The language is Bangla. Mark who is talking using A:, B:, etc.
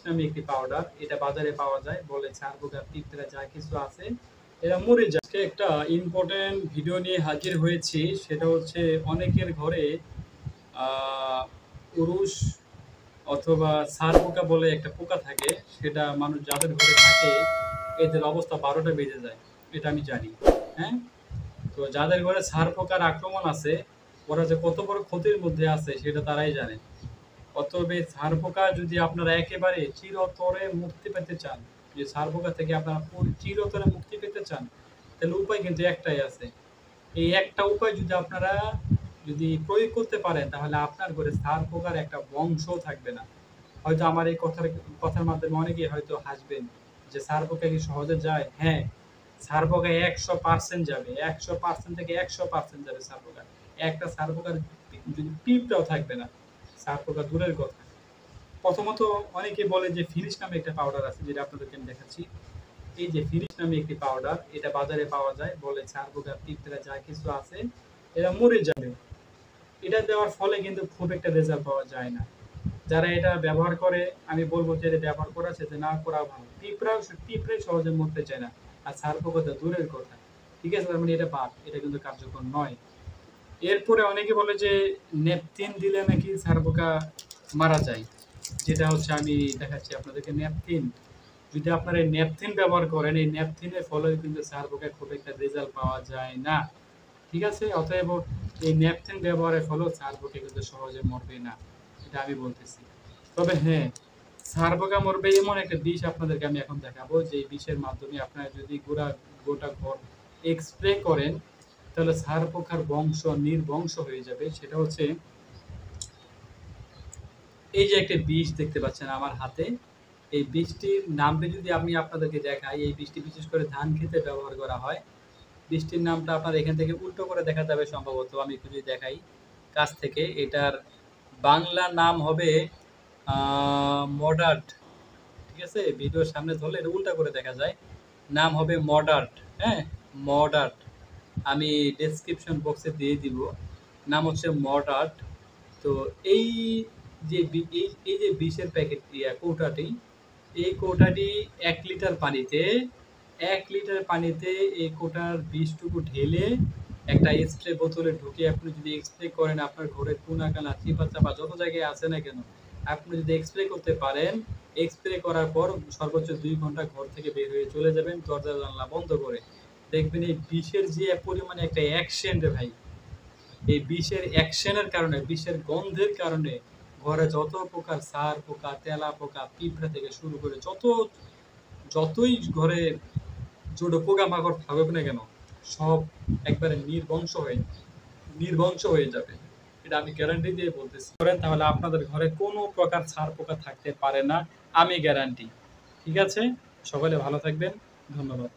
A: নামে একটি পাউডার, এটা বাজারে পাওয়া যায়। বলে ছার পোকা পিঁপড়া যা কিছু আছে এরা মরে যায়। আজকে একটা ইম্পর্টেন্ট ভিডিও নিয়ে হাজির হয়েছি, সেটা হচ্ছে অনেকের ঘরে উরুস অথবা ছার পোকা বলে একটা পোকা থাকে, সেটা মানুষ যাদের ঘরে থাকে এদের অবস্থা 12টা বেজে যায়, এটা আমি জানি। হ্যাঁ, তো যাদের ঘরে ছার পোকার আক্রমণ আছে ওরা যে কত বড় ক্ষতির মধ্যে আছে সেটা তারাই জানে। অতএব এই ছার পোকা যদি আপনারা একেবারে চিরতরে মুক্তি পেতে চান, যে ছার পোকা থেকে আপনারা চিরতরে মুক্তি পেতে চান, তাহলে উপায় কিন্তু একটাই আছে। এই একটা উপায় যদি আপনারা প্রয়োগ করতে পারেন, তাহলে আপনার ঘরে ছার পোকার একটা বংশ থাকবে না। হয়তো আমার এই কথার মাধ্যমে অনেকেই হয়তো হাসবেন যে ছার পোকা কি সহজে যায়? হ্যাঁ, ছার পোকা 100% যাবে, 100% থেকে 100% যাবে ছার পোকা। একটা ছার পোকার যদি পিঁপড়াও থাকবে না, ছার পোকা দূরের কথা। প্রথমত অনেকে বলে যে ফিনিশ নামে একটা পাউডার আছে, যেটা আপনাদেরকে আমি দেখাচ্ছি। এই যে ফিনিশ নামে একটি পাউডার, এটা বাজারে পাওয়া যায়। বলে ছার পোকা পিঁপড়া যা কিছু আছে এরা মরে যাবে। এটা দেওয়ার ফলে কিন্তু খুব একটা রেজাল্ট পাওয়া যায় না। যারা এটা ব্যবহার করে, আমি বলবো যে এটা ব্যবহার করা সেটা না করা ভালো। পিঁপড়াই সহজে মরতে চায় না, আর ছার পোকা তো দূরের কথা। ঠিক আছে, তার মানে এটা বাদ, এটা কিন্তু কার্যকর নয়। এরপরে অনেকে বলে যে নেপথিন দিলে নাকি ছার পোকা মারা যায়, যেটা হচ্ছে আমি দেখাচ্ছি আপনাদেরকে। নেপথিন, যদি আপনারা এই নেপথিন ব্যবহার করেন, এই নেপথিনের ফলে কিন্তু ছার পোকায় খুব একটা রেজাল্ট পাওয়া যায় না। ঠিক আছে, অতএব এই নেপথিন ব্যবহারের ফলেও ছার পোকা কিন্তু সহজে মরবে না, এটা আমি বলতেছি। তবে হ্যাঁ, ছার পোকা মরবে এমন একটা বিষ আপনাদেরকে আমি এখন দেখাবো, যে বিষের মাধ্যমে আপনারা যদি গোটা ঘর স্প্রে করেন, তাহলে ছার পোকার বংশ নির্বংশ হয়ে যাবে। সেটা হচ্ছে এই যে একটা বিষ দেখতে পাচ্ছেন আমার হাতে, এই বীজটির নামটি যদি আমি আপনাদেরকে দেখাই, এই বীজটি বিশেষ করে ধান খেতে ব্যবহার করা হয়। বীজটির নামটা আপনার এখান থেকে উল্টো করে দেখা যাবে সম্ভবত, আমি একটু যদি দেখাই কাছ থেকে। এটার বাংলা নাম হবে মডার্ট। ঠিক আছে, ভিডিওর সামনে ধরলে এটা উল্টা করে দেখা যায়, নাম হবে মডার্ট। হ্যাঁ, মডার্ট, আমি ডেসক্রিপশন বক্সে দিয়ে দিব। নাম হচ্ছে মডার্ট। তো এই যে এই যে বিষের প্যাকেট কৌটাটি, এই কৌটাটি 1 লিটার পানিতে এই কৌটার বিষটুকু ঢেলে একটা স্প্রে বোতলে ঢুকিয়ে আপনি যদি স্প্রে করেন, আপনার ঘরের কোনাকানা চিপা চাপা যত জায়গায় আছে না কেন, আপনি যদি স্প্রে করতে পারেন, স্প্রে করার পর সর্বোচ্চ 2 ঘন্টা ঘর থেকে বের হয়ে চলে যাবেন দরজা জানলা বন্ধ করে। দেখবেন এই বিষের যে পরিমাণে একটা অ্যাকশন রে ভাই, এই বিষের অ্যাকশনের কারণে, বিষের গন্ধের কারণে ঘরে যত প্রকার ছার পোকা, তেলা পোকা, পিঁপড়া থেকে শুরু করে যতই ঘরে ছোট পোকামাকড় থাকুক না কেন, সব একবারে নির্বংশ হয়ে যাবে। এটা আমি গ্যারান্টি দিয়ে বলতেছি। করেন তাহলে আপনাদের ঘরে কোনো প্রকার ছার পোকা থাকতে পারে না, আমি গ্যারান্টি। ঠিক আছে, সকলে ভালো থাকবেন, ধন্যবাদ।